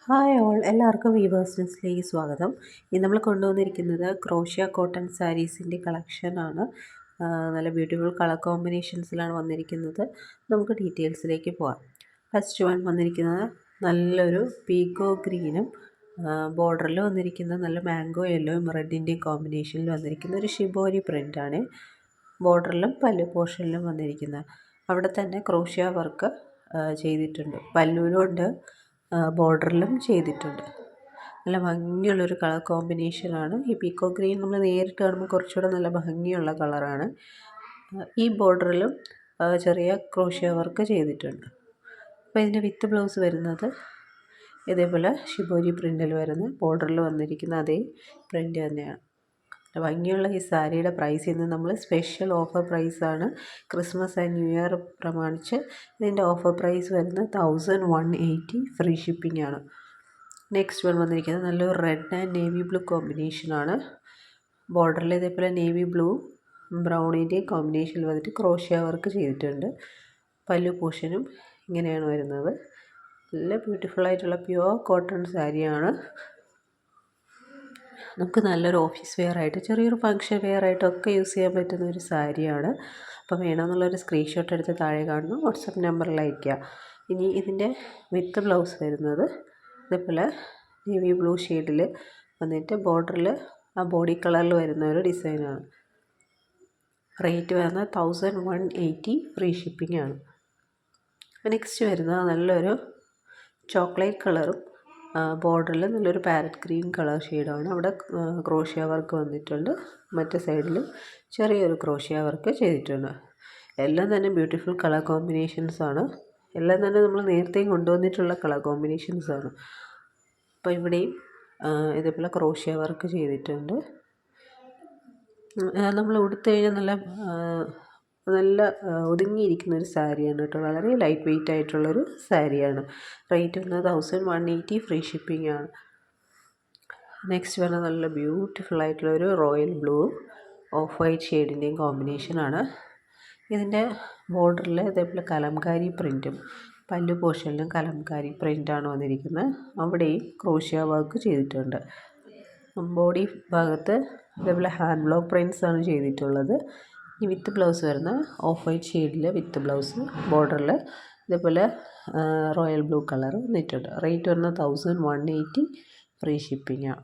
Hi all, എല്ലാവർക്കും weavers ന്യൂസിലേക്ക് സ്വാഗതം. ഇന്ന് നമ്മൾ കൊണ്ടുവന്നിരിക്കുന്നത് ക്രോഷ്യ കോട്ടൺ സാരീസിൻ്റെ കളക്ഷനാണ്. നല്ല ബ്യൂട്ടിഫുൾ കളർ കോമ്പിനേഷൻസിലാണ് വന്നിരിക്കുന്നത്. നമുക്ക് ഡീറ്റെയിൽസിലേക്ക് പോകാം. ഫസ്റ്റ് വൺ വന്നിരിക്കുന്നത് നല്ലൊരു പീക്കോ ഗ്രീനും ബോർഡറിൽ വന്നിരിക്കുന്ന നല്ല മാംഗോ യെല്ലോയും റെഡിൻ്റെയും കോമ്പിനേഷനിൽ വന്നിരിക്കുന്ന ഒരു ഷിബോരി പ്രിൻ്റാണ്. ബോർഡറിലും പല്ലു പോർഷനിലും വന്നിരിക്കുന്നത്. അവിടെ തന്നെ ക്രോഷ്യ വർക്ക് ചെയ്തിട്ടുണ്ട്. പല്ലുവിലുണ്ട്, ബോർഡറിലും ചെയ്തിട്ടുണ്ട്. നല്ല ഭംഗിയുള്ളൊരു കളർ കോമ്പിനേഷനാണ്. ഈ പീക്കോ ഗ്രീൻ നമ്മൾ നേരിട്ട് കാണുമ്പോൾ കുറച്ചുകൂടെ നല്ല ഭംഗിയുള്ള കളറാണ്. ഈ ബോർഡറിലും ചെറിയ ക്രോഷ്യ വർക്ക് ചെയ്തിട്ടുണ്ട്. അപ്പോൾ ഇതിൻ്റെ വിത്ത് ബ്ലൗസ് വരുന്നത് ഇതേപോലെ ഷിബോരി പ്രിൻ്റിൽ വരുന്ന ബോർഡറിൽ വന്നിരിക്കുന്ന അതേ പ്രിൻ്റ് തന്നെയാണ്. ഭംഗിയുള്ള ഈ സാരിയുടെ പ്രൈസ് ഇന്ന് നമ്മൾ സ്പെഷ്യൽ ഓഫർ പ്രൈസാണ്. ക്രിസ്മസ് ആൻഡ് ന്യൂ ഇയർ പ്രമാണിച്ച് ഇതിൻ്റെ ഓഫർ പ്രൈസ് വരുന്നത് 1180 ഫ്രീ ഷിപ്പിംഗ് ആണ്. നെക്സ്റ്റ് വൺ വന്നിരിക്കുന്നത് നല്ലൊരു റെഡ് ആൻഡ് നേവി ബ്ലൂ കോമ്പിനേഷനാണ്. ബോർഡറിൽ ഇതേപോലെ നേവി ബ്ലൂ ബ്രൗണിൻ്റെ കോമ്പിനേഷനിൽ വന്നിട്ട് ക്രോഷ്യ വർക്ക് ചെയ്തിട്ടുണ്ട്. പല്ലു പോർഷനും ഇങ്ങനെയാണ് വരുന്നത്. നല്ല ബ്യൂട്ടിഫുൾ ആയിട്ടുള്ള പ്യുവർ കോട്ടൺ സാരിയാണ്. നമുക്ക് നല്ലൊരു ഓഫീസ് വെയർ ആയിട്ട് ചെറിയൊരു ഫങ്ഷൻ വെയർ ആയിട്ടൊക്കെ യൂസ് ചെയ്യാൻ പറ്റുന്ന ഒരു സാരിയാണ്. അപ്പോൾ വേണമെന്നുള്ളൊരു സ്ക്രീൻഷോട്ട് എടുത്ത് താഴെ കാണുന്നു വാട്സപ്പ് നമ്പറിൽ അയയ്ക്കുക. ഇനി ഇതിൻ്റെ വിത്ത് ബ്ലൗസ് വരുന്നത് ഇതേപോലെ നേവി ബ്ലൂ ഷെയ്ഡിൽ വന്നിട്ട് ബോർഡറിൽ ആ ബോഡി കളറിൽ വരുന്ന ഒരു ഡിസൈനാണ്. റേറ്റ് വരുന്നത് 1180 ഫ്രീ ഷിപ്പിംഗ് ആണ്. നെക്സ്റ്റ് വരുന്നത് നല്ലൊരു ചോക്ലേറ്റ് കളറും ബോർഡറിൽ നല്ലൊരു പാരറ്റ് ഗ്രീൻ കളർ ഷെയ്ഡാണ്. അവിടെ ക്രോഷ്യ വർക്ക് വന്നിട്ടുണ്ട്. മറ്റേ സൈഡിലും ചെറിയൊരു ക്രോഷ്യ വർക്ക് ചെയ്തിട്ടുണ്ട്. എല്ലാം തന്നെ ബ്യൂട്ടിഫുൾ കളർ കോമ്പിനേഷൻസാണ്. എല്ലാം തന്നെ നമ്മൾ നേരത്തെയും കൊണ്ടുവന്നിട്ടുള്ള കളർ കോമ്പിനേഷൻസാണ്. അപ്പോൾ ഇവിടെയും ഇതേപോലെ ക്രോഷ്യ വർക്ക് ചെയ്തിട്ടുണ്ട്. നമ്മൾ ഉടുത്തു കഴിഞ്ഞാൽ നല്ല ഒതുങ്ങിയിരിക്കുന്ന ഒരു സാരിയാണ് കേട്ടോ. വളരെ ലൈറ്റ് വെയ്റ്റ് ആയിട്ടുള്ളൊരു സാരിയാണ്. റേറ്റ് വരുന്നത് 1180 ഫ്രീ ഷിപ്പിംഗ് ആണ്. നെക്സ്റ്റ് വരുന്നത് നല്ല ബ്യൂട്ടിഫുൾ ആയിട്ടുള്ളൊരു റോയൽ ബ്ലൂ ഓഫ് വൈറ്റ് ഷെയ്ഡിൻ്റെയും കോമ്പിനേഷനാണ്. ഇതിൻ്റെ ബോർഡറിൽ ഇതേപോലെ കലംകാരി പ്രിൻറ്റും പല്ലു പോർഷനിലും കലംകാരി പ്രിൻ്റാണ് വന്നിരിക്കുന്നത്. അവിടെയും ക്രോഷ്യ വർക്ക് ചെയ്തിട്ടുണ്ട്. ബോഡി ഭാഗത്ത് ഇതേപോലെ ഹാൻഡ് ബ്ലോക്ക് പ്രിൻറ്റ്സ് ആണ് ചെയ്തിട്ടുള്ളത്. ഈ വിത്ത് ബ്ലൗസ് വരുന്ന ഓഫ് വൈറ്റ് ഷെയ്ഡിൽ വിത്ത് ബ്ലൗസ് ബോർഡറിൽ ഇതേപോലെ റോയൽ ബ്ലൂ കളർ വന്നിട്ടുണ്ട്. റേറ്റ് വരുന്നത് 1180 ഫ്രീ ഷിപ്പിംഗ് ആണ്.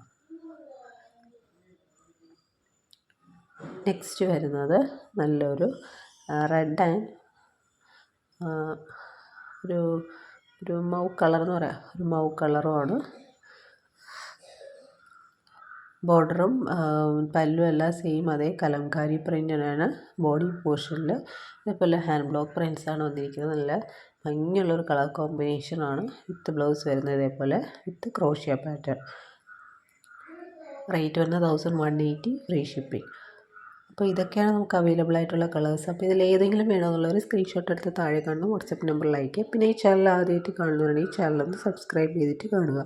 നെക്സ്റ്റ് വരുന്നത് നല്ലൊരു റെഡ് ആൻഡ് ഒരു മൗ കളർ എന്ന് പറയാം, ഒരു മൗ കളറുമാണ്. ബോർഡറും പല്ലും എല്ലാം സെയിം അതേ കലംകാരി പ്രിൻ്റിനാണ്. ബോഡി പോർഷനിൽ ഇതേപോലെ ഹാൻഡ് ബ്ലോക്ക് പ്രിൻറ്റ്സാണ് വന്നിരിക്കുന്നത്. നല്ല ഭംഗിയുള്ളൊരു കളർ കോമ്പിനേഷനാണ്. വിത്ത് ബ്ലൗസ് വരുന്നത് ഇതേപോലെ വിത്ത് ക്രോഷ്യ പാറ്റേൺ. റേറ്റ് വരുന്നത് 1180 ഫ്രീ ഷിപ്പിംഗ്. അപ്പോൾ ഇതൊക്കെയാണ് നമുക്ക് അവൈലബിൾ ആയിട്ടുള്ള കളേഴ്സ്. അപ്പോൾ ഇതിൽ ഏതെങ്കിലും വേണമെന്നുള്ളവർ സ്ക്രീൻഷോട്ട് എടുത്ത് താഴെ കാണുന്ന വാട്സപ്പ് നമ്പറിൽ അയയ്ക്കുക. പിന്നെ ഈ ചാനൽ ആദ്യമായിട്ട് കാണുന്നവരാണെങ്കിൽ ഈ ചാനലൊന്ന് സബ്സ്ക്രൈബ് ചെയ്തിട്ട് കാണുക.